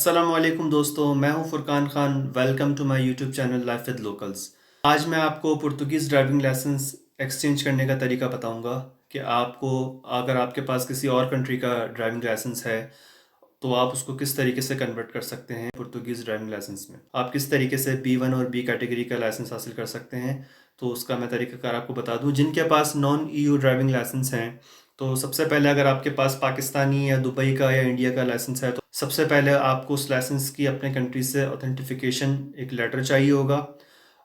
अस्सलामुअलैकुम दोस्तों, मैं हूं Furqan Khan. Welcome to my YouTube channel life with locals. आज मैं आपको पुर्तगीज़ ड्राइविंग लाइसेंस एक्सचेंज करने का तरीका बताऊंगा कि आपको अगर आपके पास किसी और कंट्री का ड्राइविंग लाइसेंस है तो आप उसको किस तरीके से कन्वर्ट कर सकते हैं पुर्तगीज़ ड्राइविंग लाइसेंस में। आप किस तरीके से B1 और B कैटेगरी का लाइसेंस हासिल कर सकते हैं, तो उसका मैं तरीकाकार आपको बता दूं। जिनके पास नॉन EU ड्राइविंग लाइसेंस हैं, तो सबसे पहले अगर आपके पास पाकिस्तानी या दुबई का या इंडिया का लाइसेंस है तो सबसे पहले आपको उस लाइसेंस की अपने कंट्री से ऑथेंटिफिकेशन एक लेटर चाहिए होगा।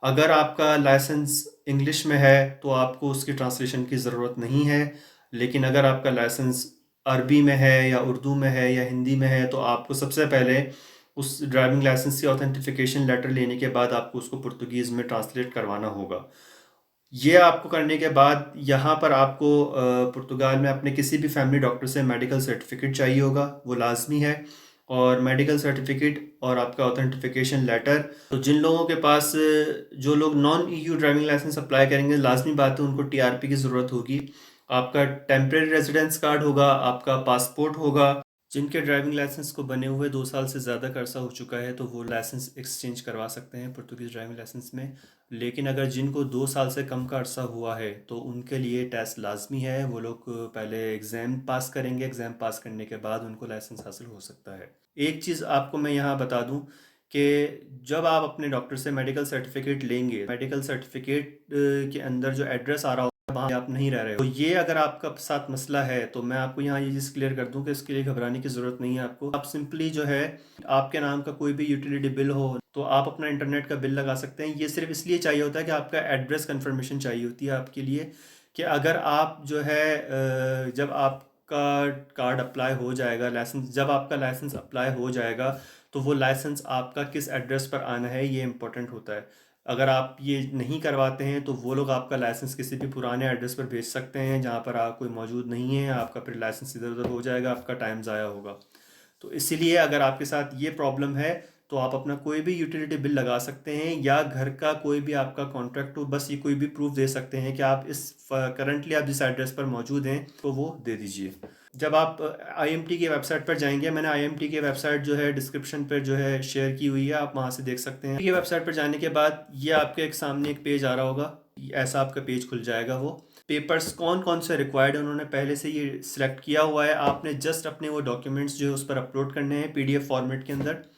अगर आपका लाइसेंस इंग्लिश में है तो आपको उसकी ट्रांसलेशन की ज़रूरत नहीं है, लेकिन अगर आपका लाइसेंस अरबी में है या उर्दू में है या हिंदी में है तो आपको सबसे पहले उस ड्राइविंग लाइसेंस की ऑथेंटिफिकेशन लेटर लेने के बाद आपको उसको पुर्तगीज़ में ट्रांसलेट करवाना होगा। ये आपको करने के बाद यहाँ पर आपको पुर्तगाल में अपने किसी भी फैमिली डॉक्टर से मेडिकल सर्टिफिकेट चाहिए होगा, वो लाजमी है। और मेडिकल सर्टिफिकेट और आपका ऑथेंटिफिकेशन लेटर। तो जिन लोगों के पास जो लोग non EU driving licence apply करेंगे, लाजमी बात है उनको TRP की ज़रूरत होगी। आपका टेम्परेरी रेजिडेंस कार्ड होगा, आपका पासपोर्ट होगा। जिनके ड्राइविंग लाइसेंस को बने हुए 2 साल से ज़्यादा का अरसा हो चुका है तो वो लाइसेंस एक्सचेंज करवा सकते हैं पुर्तगीज़ ड्राइविंग लाइसेंस में। लेकिन अगर जिनको 2 साल से कम का अरसा हुआ है तो उनके लिए टेस्ट लाजमी है। वो लोग पहले एग्ज़ाम पास करेंगे, एग्ज़ाम पास करने के बाद उनको लाइसेंस हासिल हो सकता है। एक चीज़ आपको मैं यहाँ बता दूँ कि जब आप अपने डॉक्टर से मेडिकल सर्टिफिकेट लेंगे, मेडिकल सर्टिफिकेट के अंदर जो एड्रेस आ रहा होगा वहाँ आप नहीं रह रहे हो, तो ये अगर आपका साथ मसला है तो मैं आपको यहाँ ये चीज़ क्लियर कर दूँ कि इसके लिए घबराने की ज़रूरत नहीं है। आपको आप सिंपली जो है आपके नाम का कोई भी यूटिलिटी बिल हो तो आप अपना इंटरनेट का बिल लगा सकते हैं। ये सिर्फ इसलिए चाहिए होता है कि आपका एड्रेस कंफर्मेशन चाहिए होती है आपके लिए, कि अगर आप जो है जब आपका कार्ड अप्लाई हो जाएगा, लाइसेंस जब आपका लाइसेंस अप्लाई हो जाएगा तो वो लाइसेंस आपका किस एड्रेस पर आना है ये इंपॉर्टेंट होता है। अगर आप ये नहीं करवाते हैं तो वो लोग आपका लाइसेंस किसी भी पुराने एड्रेस पर भेज सकते हैं जहाँ पर आप कोई मौजूद नहीं है। आपका फिर लाइसेंस इधर उधर हो जाएगा, आपका टाइम ज़ाया होगा। तो इसीलिए अगर आपके साथ ये प्रॉब्लम है तो आप अपना कोई भी यूटिलिटी बिल लगा सकते हैं, या घर का कोई भी आपका कॉन्ट्रैक्ट हो, बस ये कोई भी प्रूफ दे सकते हैं कि आप इस करंटली आप जिस एड्रेस पर मौजूद हैं तो वो दे दीजिए। जब आप IMT की वेबसाइट पर जाएंगे, मैंने IMT की वेबसाइट जो है डिस्क्रिप्शन पर जो है शेयर की हुई है, आप वहाँ से देख सकते हैं। ये वेबसाइट पर जाने के बाद ये आपके एक सामने एक पेज आ रहा होगा, ऐसा आपका पेज खुल जाएगा। वो पेपर्स कौन कौन से रिक्वायर्ड है उन्होंने पहले से ये सिलेक्ट किया हुआ है। आपने जस्ट अपने वो डॉक्यूमेंट्स जो है उस पर अपलोड करने हैं PDF फॉर्मेट के अंदर।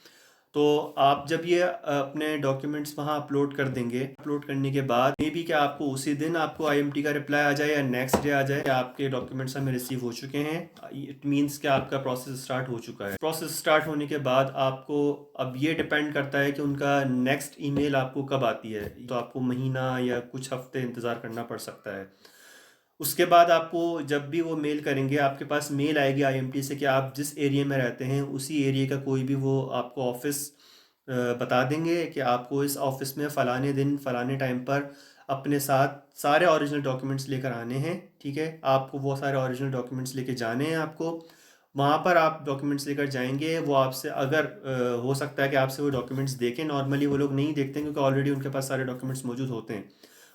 तो आप जब ये अपने डॉक्यूमेंट्स वहाँ अपलोड कर देंगे, अपलोड करने के बाद मे बी कि आपको उसी दिन आपको IMT का रिप्लाई आ जाए या नेक्स्ट डे आ जाए कि आपके डॉक्यूमेंट्स हमें रिसीव हो चुके हैं। इट मीन्स कि आपका प्रोसेस स्टार्ट हो चुका है। प्रोसेस स्टार्ट होने के बाद आपको अब ये डिपेंड करता है कि उनका नेक्स्ट ईमेल आपको कब आती है। तो आपको महीना या कुछ हफ्ते इंतज़ार करना पड़ सकता है। उसके बाद आपको जब भी वो मेल करेंगे, आपके पास मेल आएगी IMT से कि आप जिस एरिया में रहते हैं उसी एरिया का कोई भी वो आपको ऑफिस बता देंगे कि आपको इस ऑफिस में फ़लाने दिन फ़लाने टाइम पर अपने साथ सारे ओरिजिनल डॉक्यूमेंट्स लेकर आने हैं। ठीक है, आपको वो सारे ओरिजिनल डॉक्यूमेंट्स लेके जाने हैं। आपको वहाँ पर आप डॉक्यूमेंट्स लेकर जाएंगे, वो आपसे अगर हो सकता है कि आपसे वो डॉक्यूमेंट्स देखें। नॉर्मली वो लोग नहीं देखते क्योंकि ऑलरेडी उनके पास सारे डॉक्यूमेंट्स मौजूद होते हैं।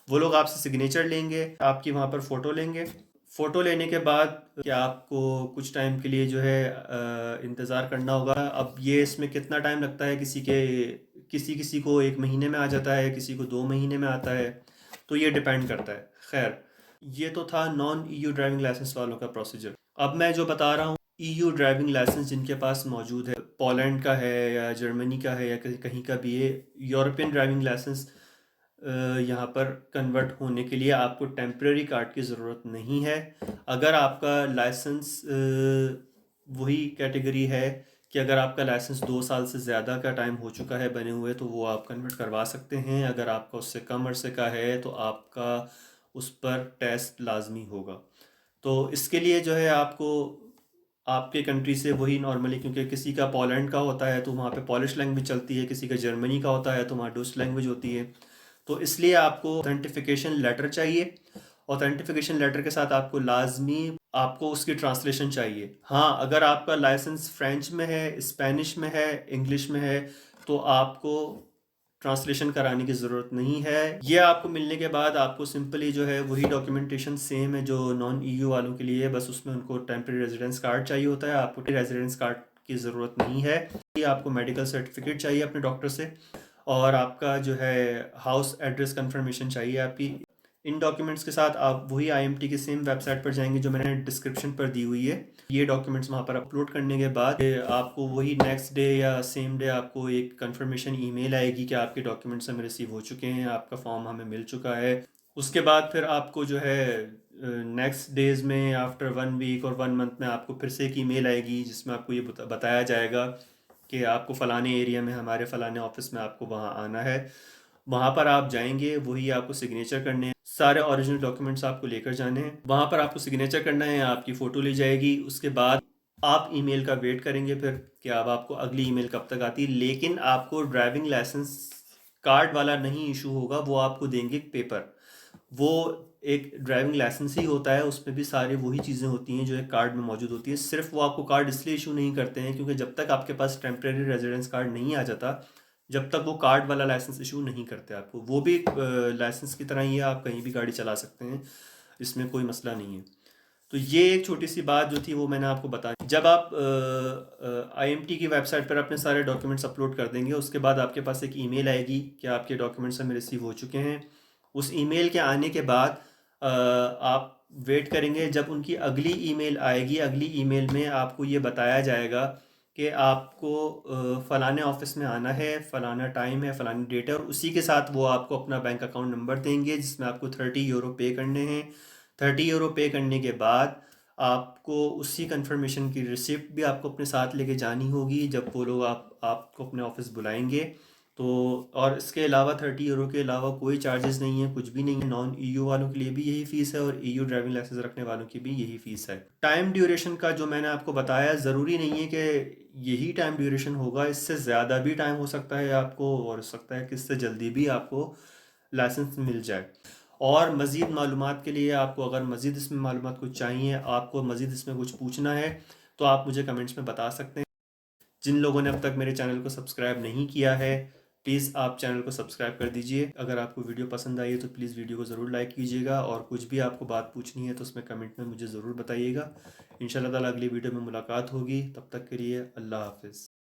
वो लोग आपसे सिग्नेचर लेंगे, आपकी वहाँ पर फ़ोटो लेंगे। फ़ोटो लेने के बाद क्या आपको कुछ टाइम के लिए जो है इंतज़ार करना होगा। अब ये इसमें कितना टाइम लगता है, किसी किसी को 1 महीने में आ जाता है, किसी को 2 महीने में आता है, तो ये डिपेंड करता है। खैर, ये तो था नॉन EU ड्राइविंग लाइसेंस वालों का प्रोसीजर। अब मैं जो बता रहा हूँ EU ड्राइविंग लाइसेंस जिनके पास मौजूद है, पोलैंड का है या जर्मनी का है या कहीं कहीं का भी है, यूरोपियन ड्राइविंग लाइसेंस यहाँ पर कन्वर्ट होने के लिए आपको टेम्परेरी कार्ड की ज़रूरत नहीं है। अगर आपका लाइसेंस वही कैटेगरी है कि अगर आपका लाइसेंस 2 साल से ज़्यादा का टाइम हो चुका है बने हुए तो वो आप कन्वर्ट करवा सकते हैं। अगर आपका उससे कम अरसे का है तो आपका उस पर टेस्ट लाजमी होगा। तो इसके लिए जो है आपको आपके कंट्री से वही नॉर्मली, क्योंकि किसी का पोलैंड का होता है तो वहाँ पे पॉलिश लैंग्वेज चलती है, किसी का जर्मनी का होता है तो वहाँ डच लैंग्वेज होती है। तो इसलिए आपको ऑथेंटिफिकेशन लेटर चाहिए। ऑथेंटिफिकेशन लेटर के साथ आपको लाजमी आपको उसकी ट्रांसलेशन चाहिए। हाँ, अगर आपका लाइसेंस फ्रेंच में है, स्पेनिश में है, इंग्लिश में है तो आपको ट्रांसलेशन कराने की ज़रूरत नहीं है। ये आपको मिलने के बाद आपको सिंपली जो है वही डॉक्यूमेंटेशन सेम है जो नॉन EU वालों के लिए है, बस उसमें उनको टेम्परेरी रेजिडेंस कार्ड चाहिए होता है। आपको रेजिडेंस कार्ड की ज़रूरत नहीं है। ये आपको मेडिकल सर्टिफिकेट चाहिए अपने डॉक्टर से, और आपका जो है हाउस एड्रेस कंफर्मेशन चाहिए आपकी। इन डॉक्यूमेंट्स के साथ आप वही आईएमटी की सेम वेबसाइट पर जाएंगे जो मैंने डिस्क्रिप्शन पर दी हुई है। ये डॉक्यूमेंट्स वहाँ पर अपलोड करने के बाद आपको वही नेक्स्ट डे या सेम डे आपको एक कंफर्मेशन ईमेल आएगी कि आपके डॉक्यूमेंट्स हमें रिसीव हो चुके हैं, आपका फॉर्म हमें मिल चुका है। उसके बाद फिर आपको जो है नेक्स्ट डेज में आफ्टर 1 वीक और 1 मंथ में आपको फिर से एक ईमेल आएगी जिसमें आपको ये बताया जाएगा कि आपको फ़लाने एरिया में हमारे फ़लाने ऑफिस में आपको वहाँ आना है। वहाँ पर आप जाएंगे, वही आपको सिग्नेचर करने हैं, सारे ओरिजिनल डॉक्यूमेंट्स आपको लेकर जाने हैं। वहाँ पर आपको सिग्नेचर करना है, आपकी फ़ोटो ली जाएगी। उसके बाद आप ईमेल का वेट करेंगे फिर कि अब आपको अगली ईमेल कब तक आती है। लेकिन आपको ड्राइविंग लाइसेंस कार्ड वाला नहीं इशू होगा, वो आपको देंगे पेपर। वो एक ड्राइविंग लाइसेंस ही होता है, उसमें भी सारी वही चीज़ें होती हैं जो एक कार्ड में मौजूद होती हैं। सिर्फ वो आपको कार्ड इसलिए इशू नहीं करते हैं क्योंकि जब तक आपके पास टेम्प्रेरी रेजिडेंस कार्ड नहीं आ जाता, जब तक वो कार्ड वाला लाइसेंस इशू नहीं करते आपको। वो भी लाइसेंस की तरह ही है, आप कहीं भी गाड़ी चला सकते हैं, इसमें कोई मसला नहीं है। तो ये एक छोटी सी बात जो थी वो मैंने आपको बता दी। जब आप आईएमटी की वेबसाइट पर अपने सारे डॉक्यूमेंट्स अपलोड कर देंगे, उसके बाद आपके पास एक ईमेल आएगी कि आपके डॉक्यूमेंट्स हमें रिसीव हो चुके हैं। उस ईमेल के आने के बाद आप वेट करेंगे जब उनकी अगली ईमेल आएगी। अगली ईमेल में आपको ये बताया जाएगा कि आपको फ़लाने ऑफिस में आना है, फ़लाना टाइम है, फ़लानी डेट है, और उसी के साथ वो आपको अपना बैंक अकाउंट नंबर देंगे जिसमें आपको 30 यूरो पे करने हैं। 30 यूरो पे करने के बाद आपको उसी कंफर्मेशन की रिसिप्ट भी आपको अपने साथ लेके जानी होगी जब वो लोग आपको अपने ऑफिस बुलाएंगे। तो और इसके अलावा 30 यूरो के अलावा कोई चार्जेस नहीं है, कुछ भी नहीं है। नॉन ईयू वालों के लिए भी यही फ़ीस है और ईयू ड्राइविंग लाइसेंस रखने वालों की भी यही फ़ीस है। टाइम ड्यूरेशन का जो मैंने आपको बताया, ज़रूरी नहीं है कि यही टाइम ड्यूरेशन होगा, इससे ज़्यादा भी टाइम हो सकता है आपको, और हो सकता है कि इससे जल्दी भी आपको लाइसेंस मिल जाए। और मज़ीद मालूमात के लिए आपको अगर मज़ीद इसमें मालूमात कुछ चाहिए, आपको मज़ीद इसमें कुछ पूछना है, तो आप मुझे कमेंट्स में बता सकते हैं। जिन लोगों ने अब तक मेरे चैनल को सब्सक्राइब नहीं किया है, प्लीज़ आप चैनल को सब्सक्राइब कर दीजिए। अगर आपको वीडियो पसंद आई है तो प्लीज़ वीडियो को ज़रूर लाइक कीजिएगा, और कुछ भी आपको बात पूछनी है तो उसमें कमेंट में मुझे ज़रूर बताइएगा। इंशाल्लाह ताला अगली वीडियो में मुलाकात होगी, तब तक के लिए अल्लाह हाफ़िज़।